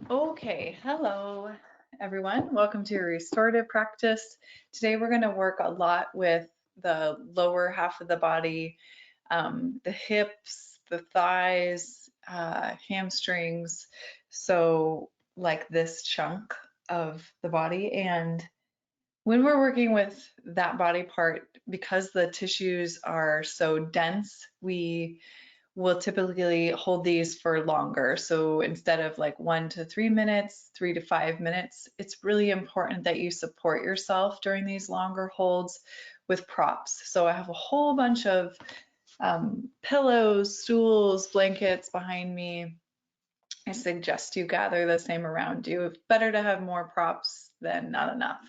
Okay, hello everyone. Welcome to your restorative practice. Today we're going to work a lot with the lower half of the body, the hips, the thighs, hamstrings. So like this chunk of the body. And when we're working with that body part, because the tissues are so dense, we'll typically hold these for longer. So instead of like 1 to 3 minutes, 3 to 5 minutes, it's really important that you support yourself during these longer holds with props. So I have a whole bunch of pillows, stools, blankets behind me. I suggest you gather the same around you. It's better to have more props than not enough.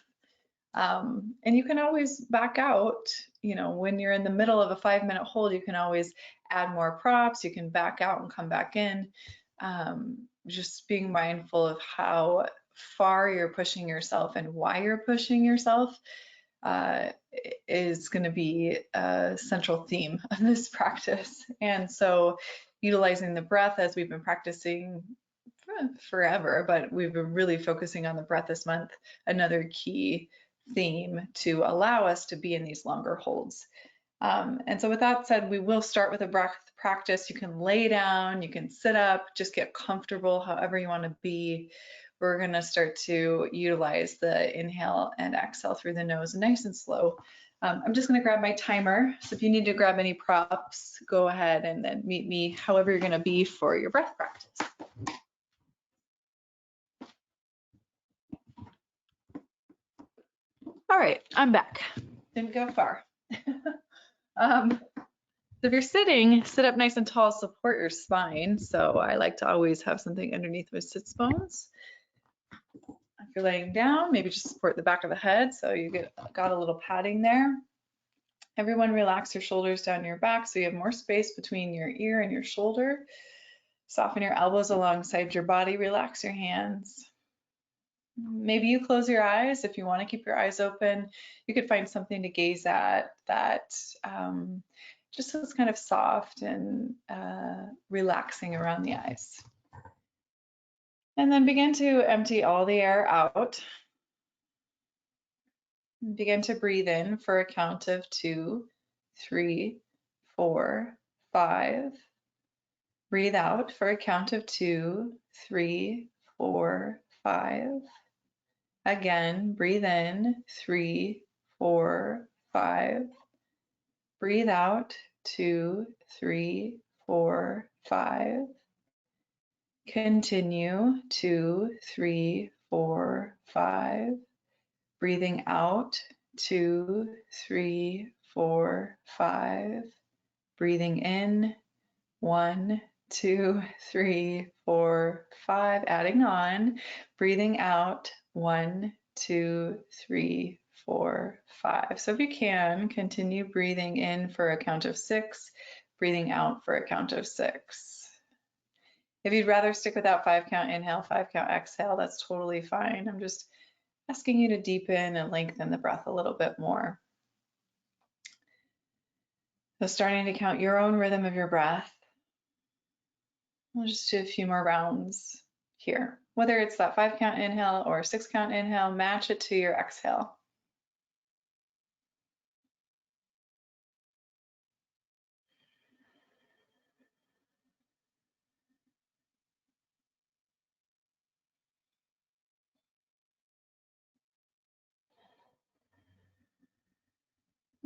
And you can always back out, when you're in the middle of a 5-minute hold, you can always add more props, you can back out and come back in. Just being mindful of how far you're pushing yourself and why you're pushing yourself is going to be a central theme of this practice. And so utilizing the breath as we've been practicing forever, but we've been really focusing on the breath this month, another key theme to allow us to be in these longer holds. And so with that said, we will start with a breath practice. You can lay down, you can sit up, just get comfortable however you want to be. We're going to start to utilize the inhale and exhale through the nose, nice and slow. I'm just going to grab my timer. So if you need to grab any props, go ahead and then meet me however you're going to be for your breath practice. All right, I'm back. Didn't go far. So if you're sitting, sit up nice and tall, support your spine. So I like to always have something underneath my sits bones. If you're laying down, maybe just support the back of the head so you got a little padding there. Everyone relax your shoulders down your back so you have more space between your ear and your shoulder. Soften your elbows alongside your body, relax your hands. Maybe you close your eyes if you want to keep your eyes open. You could find something to gaze at that just is kind of soft and relaxing around the eyes. And then begin to empty all the air out. Begin to breathe in for a count of 2, 3, 4, 5. Breathe out for a count of 2, 3, 4, 5. Again, breathe in, 3, 4, 5. Breathe out, 2, 3, 4, 5. Continue, 2, 3, 4, 5. Breathing out, 2, 3, 4, 5. Breathing in, 1, 2, 3, 4, 5. Adding on. Breathing out, 1, 2, 3, 4, 5. So if you can, continue breathing in for a count of 6, breathing out for a count of 6. If you'd rather stick with that 5-count inhale, 5-count exhale, that's totally fine. I'm just asking you to deepen and lengthen the breath a little bit more. So starting to count your own rhythm of your breath. We'll just do a few more rounds here. Whether it's that 5-count inhale or 6-count inhale, match it to your exhale.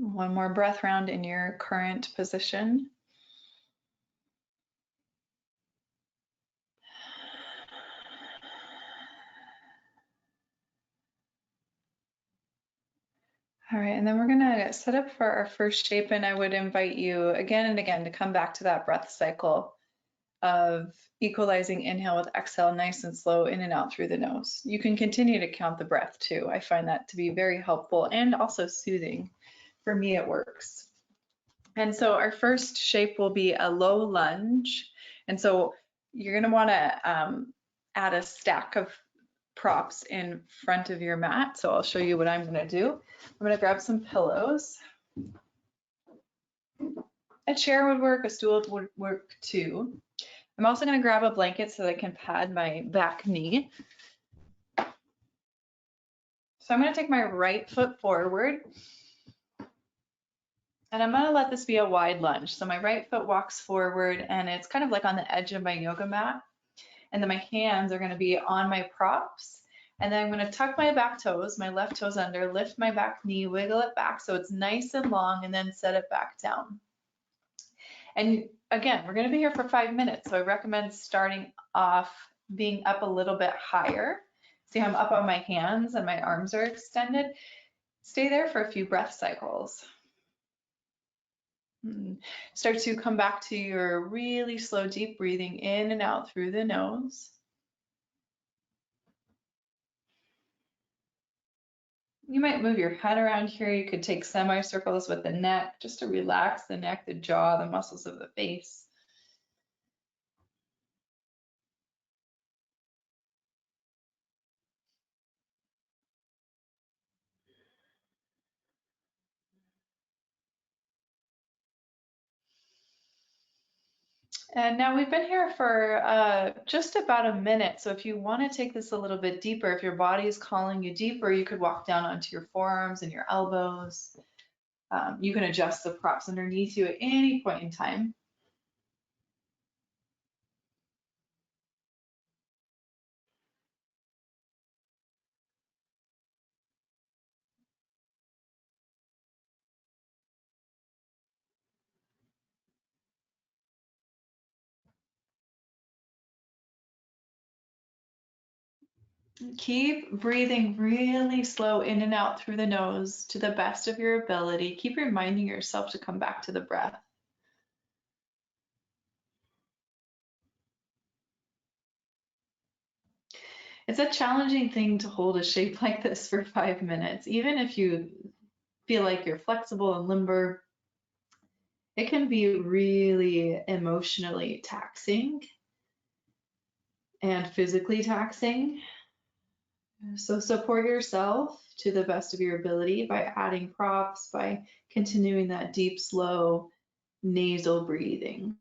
One more breath round in your current position. All right, and then we're gonna set up for our first shape, and I would invite you again and again to come back to that breath cycle of equalizing inhale with exhale, nice and slow, in and out through the nose. You can continue to count the breath too. I find that to be very helpful and also soothing. For me, it works. And so our first shape will be a low lunge. And so you're gonna wanna add a stack of props in front of your mat. So I'll show you what I'm gonna do. I'm gonna grab some pillows. A chair would work, a stool would work too. I'm also going to grab a blanket so that I can pad my back knee. So I'm going to take my right foot forward, and I'm going to let this be a wide lunge. So my right foot walks forward, and it's kind of like on the edge of my yoga mat. And then my hands are going to be on my props. And then I'm going to tuck my back toes, my left toes under, lift my back knee, wiggle it back so it's nice and long, and then set it back down. And again, we're going to be here for 5 minutes. So I recommend starting off being up a little bit higher. See how I'm up on my hands and my arms are extended? Stay there for a few breath cycles. Start to come back to your really slow, deep breathing in and out through the nose. You might move your head around here. You could take semicircles with the neck just to relax the neck, the jaw, the muscles of the face. And now we've been here for just about a minute. So if you want to take this a little bit deeper, if your body is calling you deeper, you could walk down onto your forearms and your elbows. You can adjust the props underneath you at any point in time. Keep breathing really slow in and out through the nose to the best of your ability. Keep reminding yourself to come back to the breath. It's a challenging thing to hold a shape like this for 5 minutes. Even if you feel like you're flexible and limber, it can be really emotionally taxing and physically taxing. So support yourself to the best of your ability by adding props, by continuing that deep, slow nasal breathing.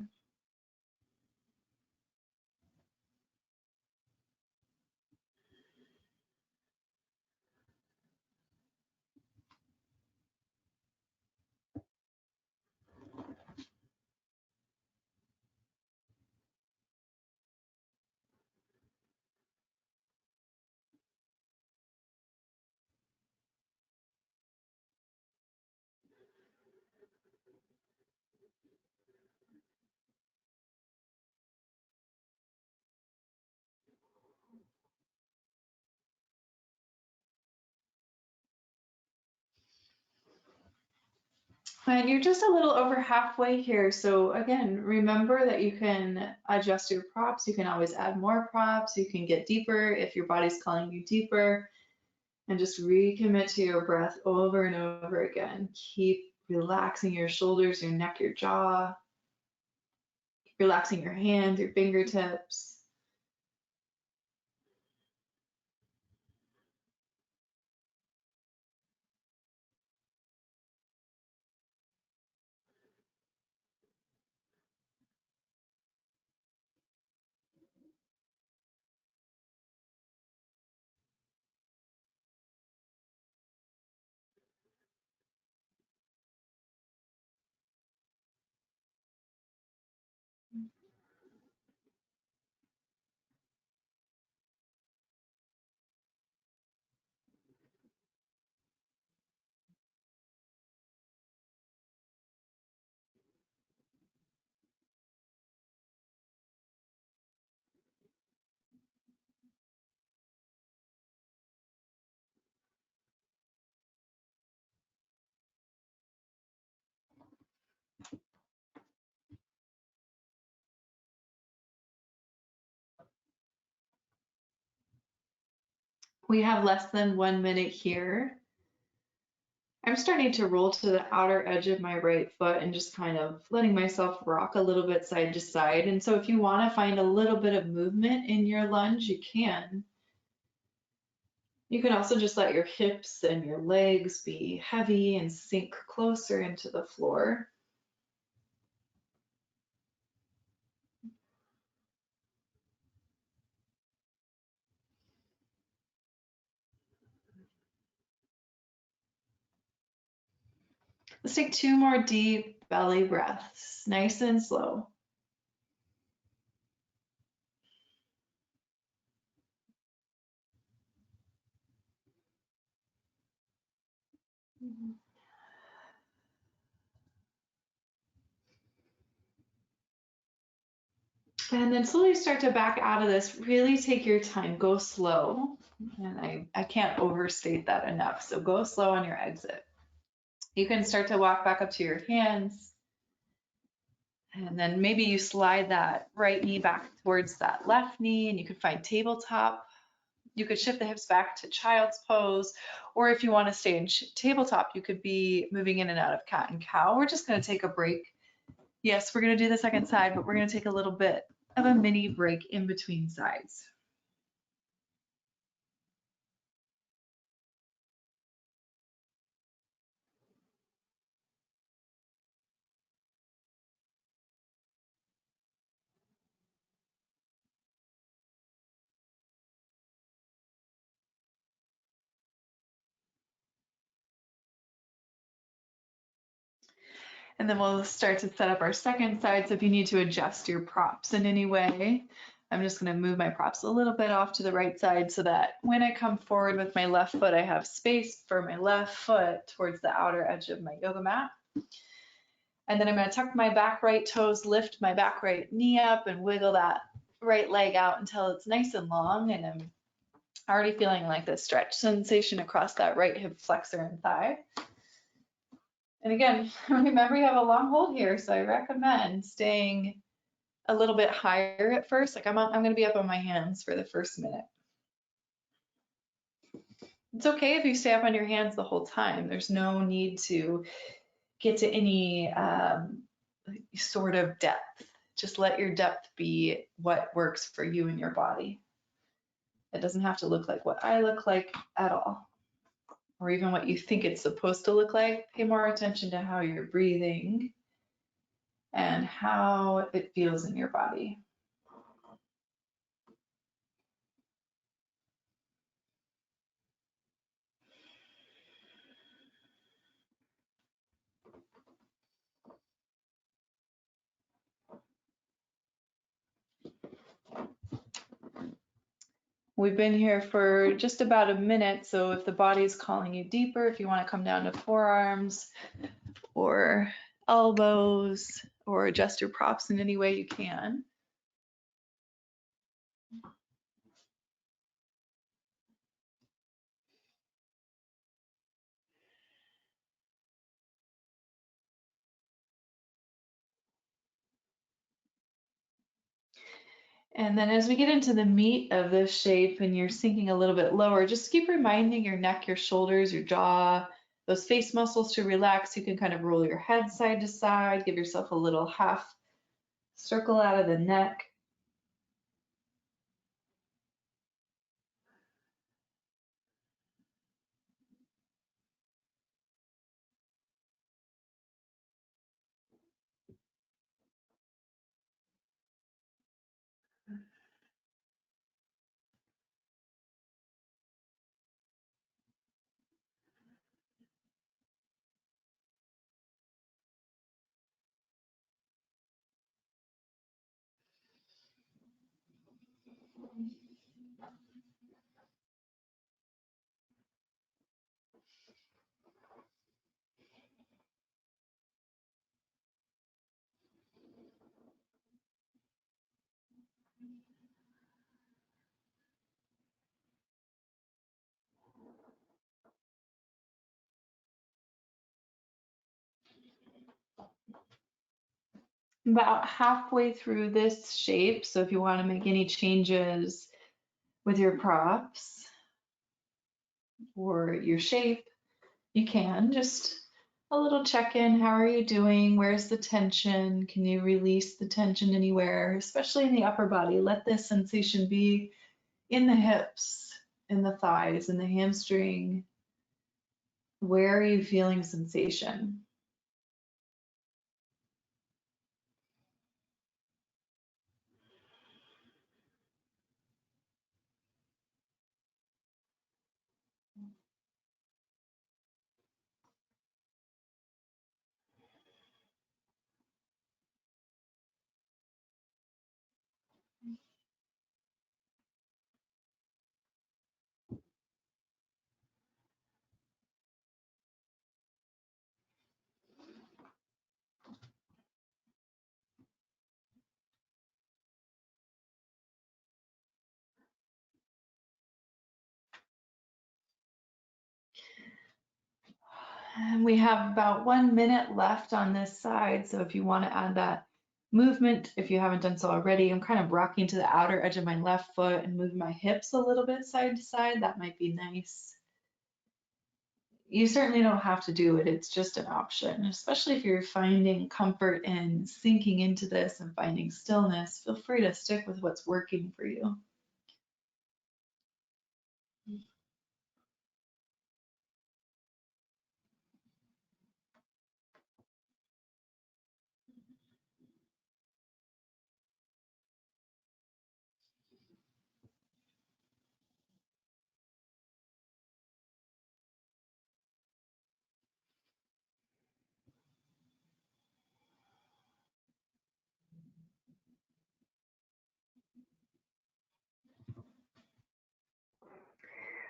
And you're just a little over halfway here. So again, remember that you can adjust your props. You can always add more props. You can get deeper if your body's calling you deeper. And just recommit to your breath over and over again. Keep relaxing your shoulders, your neck, your jaw. Relaxing your hands, your fingertips. We have less than 1 minute here. I'm starting to roll to the outer edge of my right foot and just kind of letting myself rock a little bit side to side. And so if you want to find a little bit of movement in your lunge, you can. You can also just let your hips and your legs be heavy and sink closer into the floor. Let's take 2 more deep belly breaths, nice and slow. And then slowly start to back out of this. Really take your time, go slow. And I can't overstate that enough. So go slow on your exit. You can start to walk back up to your hands. And then maybe you slide that right knee back towards that left knee, and you could find tabletop. You could shift the hips back to child's pose, or if you want to stay in tabletop, you could be moving in and out of cat and cow. We're just going to take a break. Yes, we're going to do the second side, but we're going to take a little bit of a mini break in between sides. And then we'll start to set up our second side. So if you need to adjust your props in any way, I'm just going to move my props a little bit off to the right side so that when I come forward with my left foot, I have space for my left foot towards the outer edge of my yoga mat. And then I'm going to tuck my back right toes, lift my back right knee up, and wiggle that right leg out until it's nice and long. And I'm already feeling like the stretch sensation across that right hip flexor and thigh. And again, remember you have a long hold here, so I recommend staying a little bit higher at first. Like I'm going to be up on my hands for the first minute. It's okay if you stay up on your hands the whole time. There's no need to get to any sort of depth. Just let your depth be what works for you and your body. It doesn't have to look like what I look like at all, or even what you think it's supposed to look like. Pay more attention to how you're breathing and how it feels in your body. We've been here for just about a minute, so if the body's calling you deeper, if you want to come down to forearms or elbows or adjust your props in any way you can. And then as we get into the meat of this shape and you're sinking a little bit lower, just keep reminding your neck, your shoulders, your jaw, those face muscles to relax. You can kind of roll your head side to side, give yourself a little half circle out of the neck. About halfway through this shape, so if you want to make any changes with your props or your shape, you can. Just a little check-in. How are you doing? Where's the tension? Can you release the tension anywhere, especially in the upper body? Let this sensation be in the hips, in the thighs, in the hamstring. Where are you feeling sensation? And we have about 1 minute left on this side. So if you want to add that movement, if you haven't done so already, I'm kind of rocking to the outer edge of my left foot and moving my hips a little bit side to side. That might be nice. You certainly don't have to do it. It's just an option, especially if you're finding comfort in sinking into this and finding stillness. Feel free to stick with what's working for you.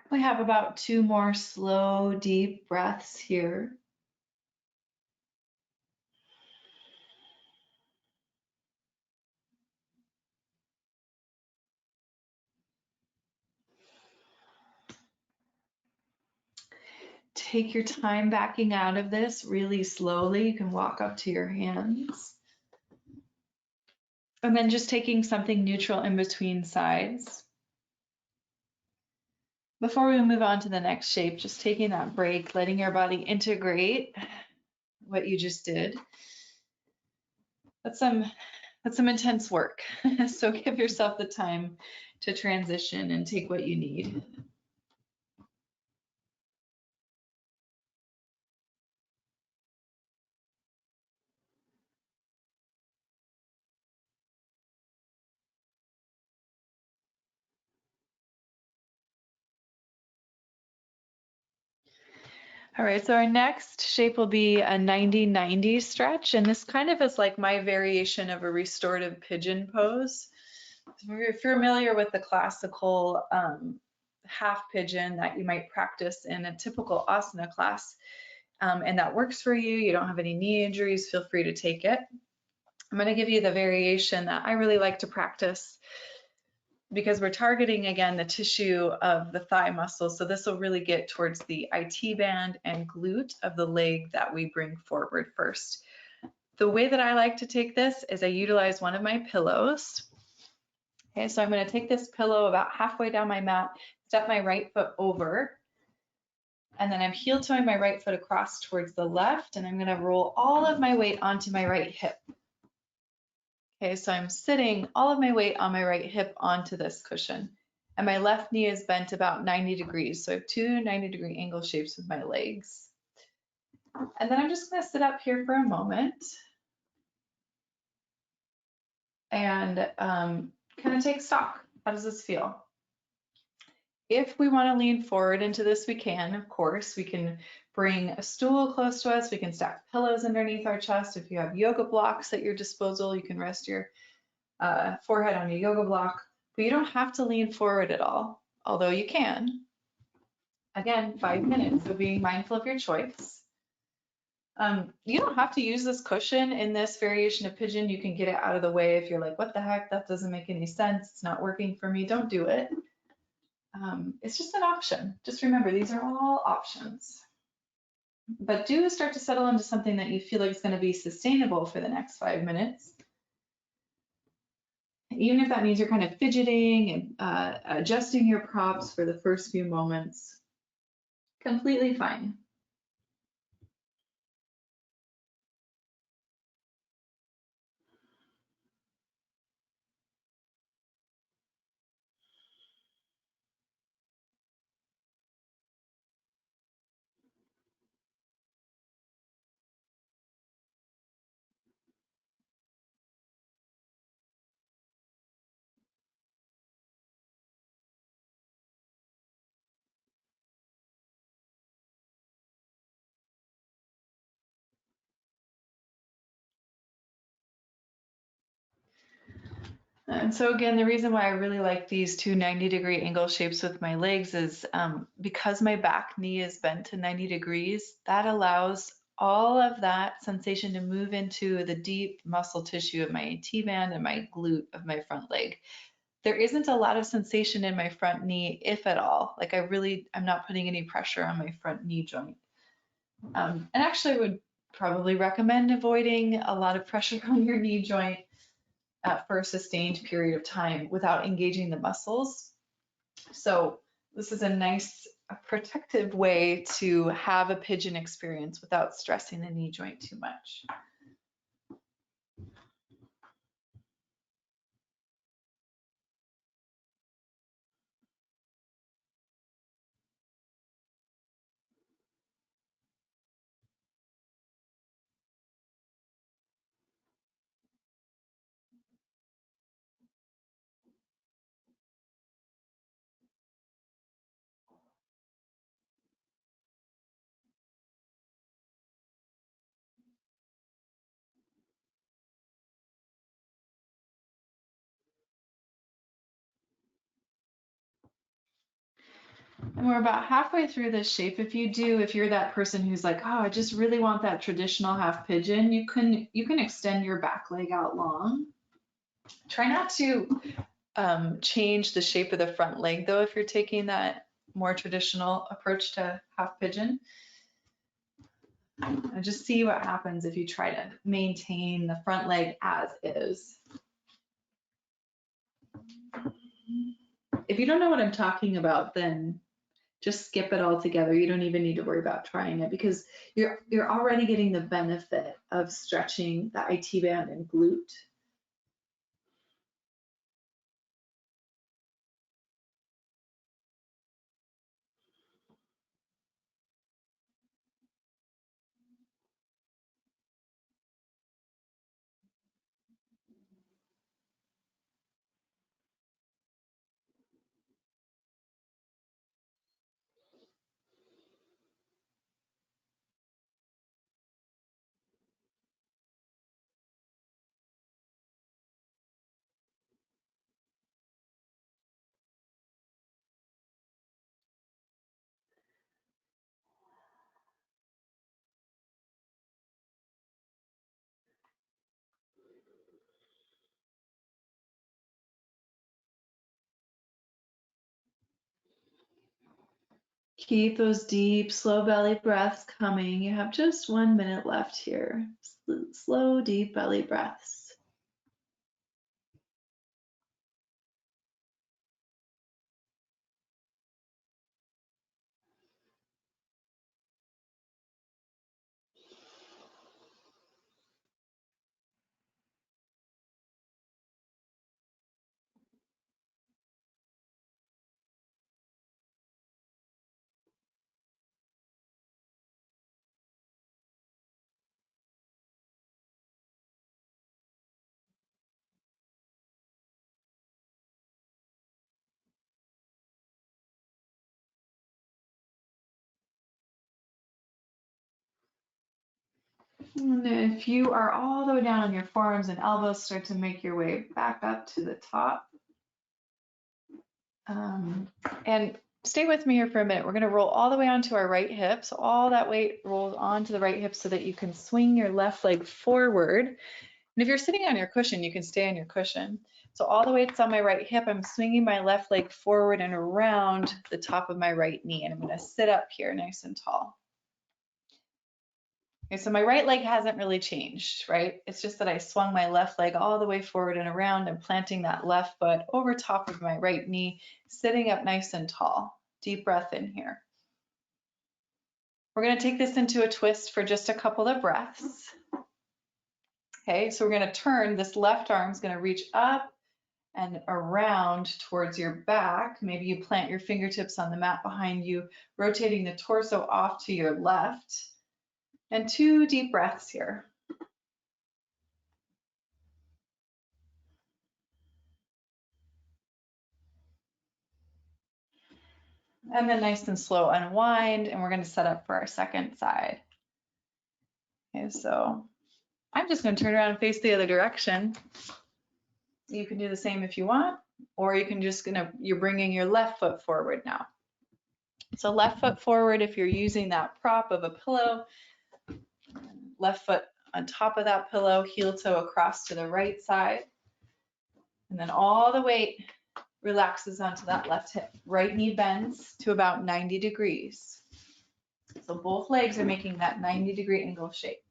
We have about 2 more slow, deep breaths here. Take your time backing out of this really slowly. You can walk up to your hands. And then just taking something neutral in between sides. Before we move on to the next shape, just taking that break, letting your body integrate what you just did. That's some intense work. So give yourself the time to transition and take what you need. All right, so our next shape will be a 90-90 stretch, and this kind of is like my variation of a restorative pigeon pose. If you're familiar with the classical half pigeon that you might practice in a typical asana class, and that works for you, you don't have any knee injuries, feel free to take it. I'm going to give you the variation that I really like to practice because we're targeting, again, the tissue of the thigh muscle. So this will really get towards the IT band and glute of the leg that we bring forward first. The way that I like to take this is I utilize one of my pillows. Okay, so I'm going to take this pillow about halfway down my mat, step my right foot over, and then I'm heel toeing my right foot across towards the left, and I'm going to roll all of my weight onto my right hip. Okay, so I'm sitting all of my weight on my right hip onto this cushion, and my left knee is bent about 90 degrees. So I have 2 90-degree angle shapes with my legs. And then I'm just going to sit up here for a moment and kind of take stock. How does this feel? If we want to lean forward into this, we can, of course. We can bring a stool close to us. We can stack pillows underneath our chest. If you have yoga blocks at your disposal, you can rest your forehead on your yoga block. But you don't have to lean forward at all, although you can. Again, 5 minutes, so being mindful of your choice. You don't have to use this cushion in this variation of pigeon. You can get it out of the way if you're like, what the heck, that doesn't make any sense. It's not working for me. Don't do it. It's just an option. Just remember, these are all options. But do start to settle into something that you feel like is going to be sustainable for the next 5 minutes. Even if that means you're kind of fidgeting and adjusting your props for the first few moments, completely fine. And so again, the reason why I really like these 2 90-degree angle shapes with my legs is because my back knee is bent to 90 degrees, that allows all of that sensation to move into the deep muscle tissue of my T-band and my glute of my front leg. There isn't a lot of sensation in my front knee, if at all. Like I'm not putting any pressure on my front knee joint. And actually I would probably recommend avoiding a lot of pressure on your knee joint for a sustained period of time without engaging the muscles. So this is a nice protective way to have a pigeon experience without stressing the knee joint too much. And we're about halfway through this shape. If you're that person who's like, oh, I just really want that traditional half pigeon, you can extend your back leg out long. Try not to change the shape of the front leg though if you're taking that more traditional approach to half pigeon. And just see what happens if you try to maintain the front leg as is. If you don't know what I'm talking about, then just skip it altogether. You don't even need to worry about trying it because you're already getting the benefit of stretching the IT band and glute. Keep those deep, slow belly breaths coming. You have just 1 minute left here. Slow, deep belly breaths. And if you are all the way down on your forearms and elbows, start to make your way back up to the top. And stay with me here for a minute. We're going to roll all the way onto our right hip. So all that weight rolls onto the right hip so that you can swing your left leg forward. And if you're sitting on your cushion, you can stay on your cushion. So all the weight's on my right hip. I'm swinging my left leg forward and around the top of my right knee. And I'm going to sit up here nice and tall. Okay, so my right leg hasn't really changed, right? It's just that I swung my left leg all the way forward and around and planting that left foot over top of my right knee, sitting up nice and tall. Deep breath in here. We're going to take this into a twist for just a couple of breaths. Okay, so we're going to turn. This left arm is going to reach up and around towards your back. Maybe you plant your fingertips on the mat behind you, rotating the torso off to your left. And 2 deep breaths here. And then nice and slow unwind, and we're going to set up for our second side. Okay, so I'm just going to turn around and face the other direction. You can do the same if you want, or you can just you're bringing your left foot forward now. So left foot forward if you're using that prop of a pillow, left foot on top of that pillow, heel toe across to the right side, and then all the weight relaxes onto that left hip. Right knee bends to about 90 degrees. So both legs are making that 90-degree angle shape.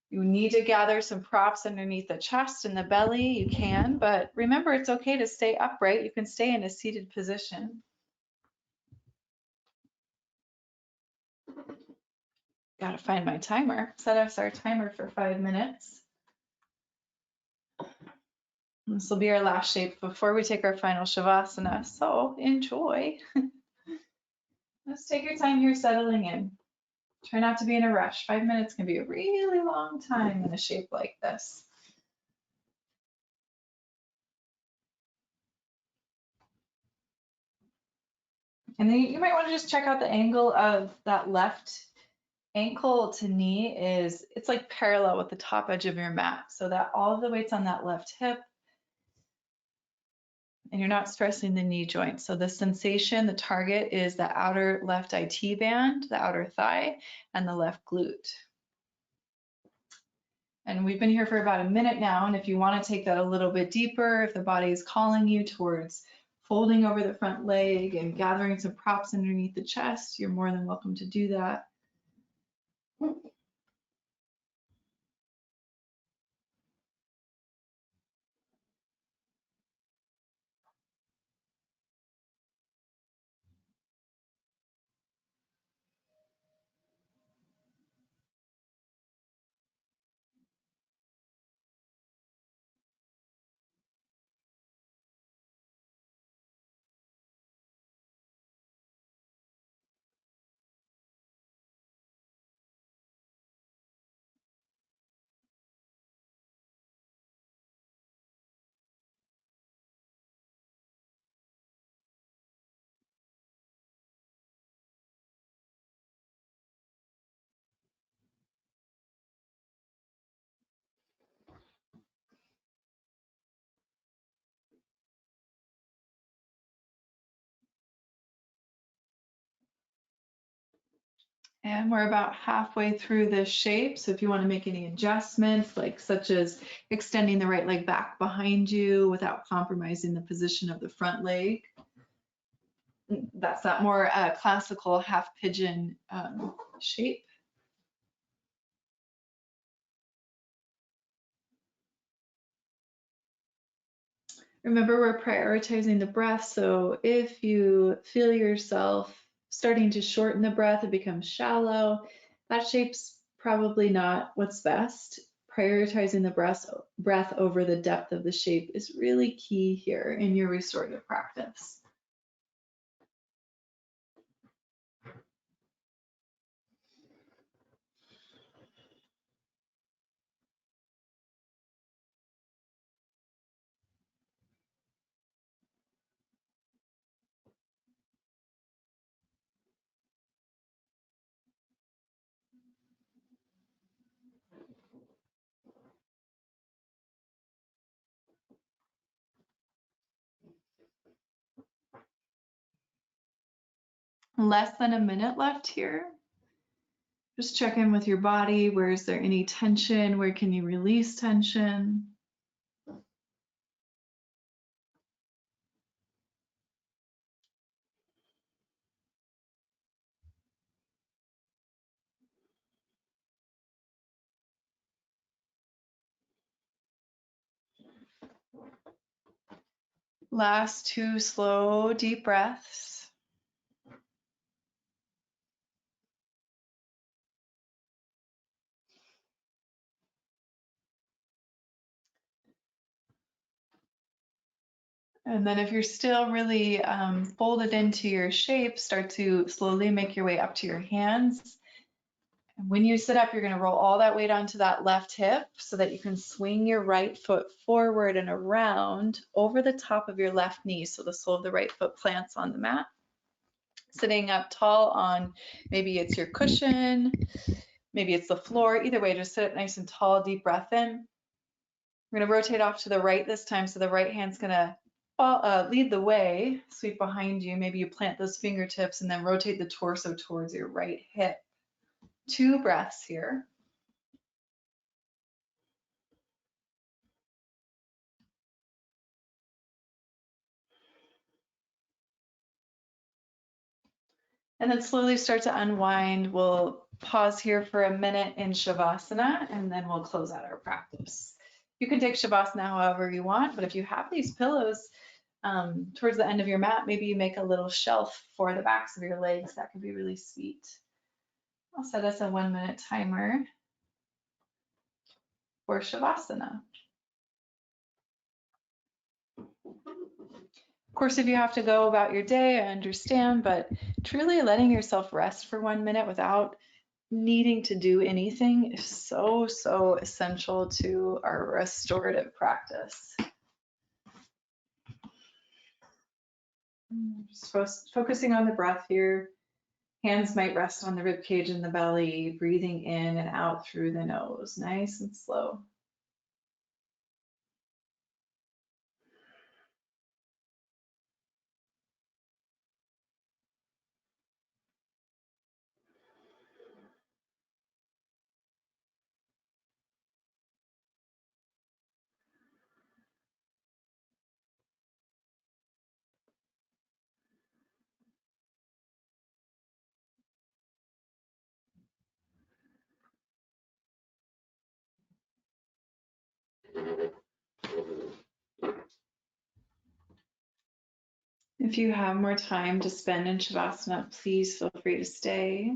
You need to gather some props underneath the chest and the belly, you can, but remember it's okay to stay upright. You can stay in a seated position. Gotta find my timer. Set us our timer for 5 minutes. This will be our last shape before we take our final Shavasana, so enjoy. Let's take your time here settling in. Try not to be in a rush. 5 minutes can be a really long time in a shape like this. And then you might want to just check out the angle of that left ankle to knee it's like parallel with the top edge of your mat. So that all of the weight's on that left hip and you're not stressing the knee joint. So the sensation, the target is the outer left IT band, the outer thigh, and the left glute. And we've been here for about a minute now. And if you want to take that a little bit deeper, if the body is calling you towards folding over the front leg and gathering some props underneath the chest, you're more than welcome to do that. And we're about halfway through this shape. So if you want to make any adjustments, like such as extending the right leg back behind you without compromising the position of the front leg, that's that more classical half pigeon shape. Remember, we're prioritizing the breath. So if you feel yourself starting to shorten the breath, it becomes shallow, that shape's probably not what's best. Prioritizing the breath over the depth of the shape is really key here in your restorative practice. Less than a minute left here. Just check in with your body. Where is there any tension? Where can you release tension? Last 2 slow, deep breaths. And then if you're still really folded into your shape, start to slowly make your way up to your hands. And when you sit up, you're going to roll all that weight onto that left hip so that you can swing your right foot forward and around over the top of your left knee. So the sole of the right foot plants on the mat. Sitting up tall on, maybe it's your cushion, maybe it's the floor. Either way, just sit up nice and tall, deep breath in. We're going to rotate off to the right this time. So the right hand's going to lead the way, sweep behind you. Maybe you plant those fingertips and then rotate the torso towards your right hip. 2 breaths here. And then slowly start to unwind. We'll pause here for a minute in Shavasana, and then we'll close out our practice. You can take Shavasana however you want, but if you have these pillows towards the end of your mat, maybe you make a little shelf for the backs of your legs. That could be really sweet. I'll set us a 1-minute timer for Shavasana. Of course, if you have to go about your day, I understand, but truly letting yourself rest for 1 minute without needing to do anything is so, so essential to our restorative practice. Just focusing on the breath here. Hands might rest on the rib cage and the belly, breathing in and out through the nose, nice and slow. If you have more time to spend in Shavasana, please feel free to stay.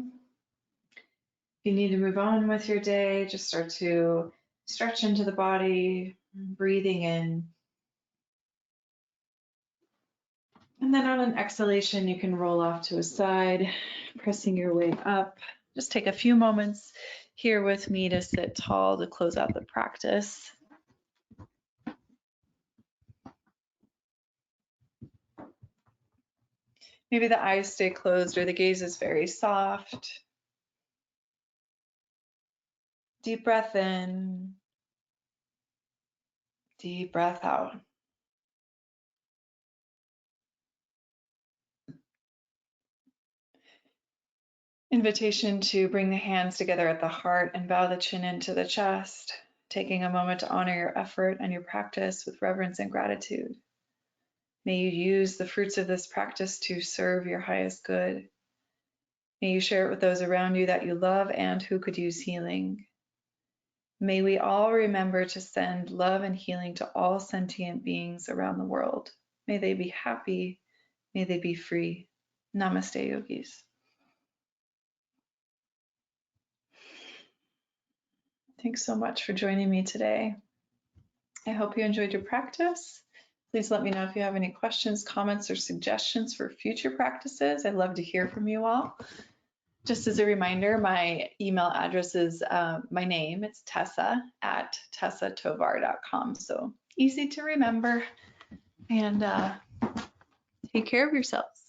If you need to move on with your day, just start to stretch into the body, breathing in. And then on an exhalation, you can roll off to a side, pressing your way up. Just take a few moments here with me to sit tall to close out the practice. Maybe the eyes stay closed or the gaze is very soft. Deep breath in, deep breath out. Invitation to bring the hands together at the heart and bow the chin into the chest, taking a moment to honor your effort and your practice with reverence and gratitude. May you use the fruits of this practice to serve your highest good. May you share it with those around you that you love and who could use healing. May we all remember to send love and healing to all sentient beings around the world. May they be happy. May they be free. Namaste, yogis. Thanks so much for joining me today. I hope you enjoyed your practice. Please let me know if you have any questions, comments, or suggestions for future practices. I'd love to hear from you all. Just as a reminder, my email address is my name. It's tessa@tessatovar.com. So easy to remember. And take care of yourselves.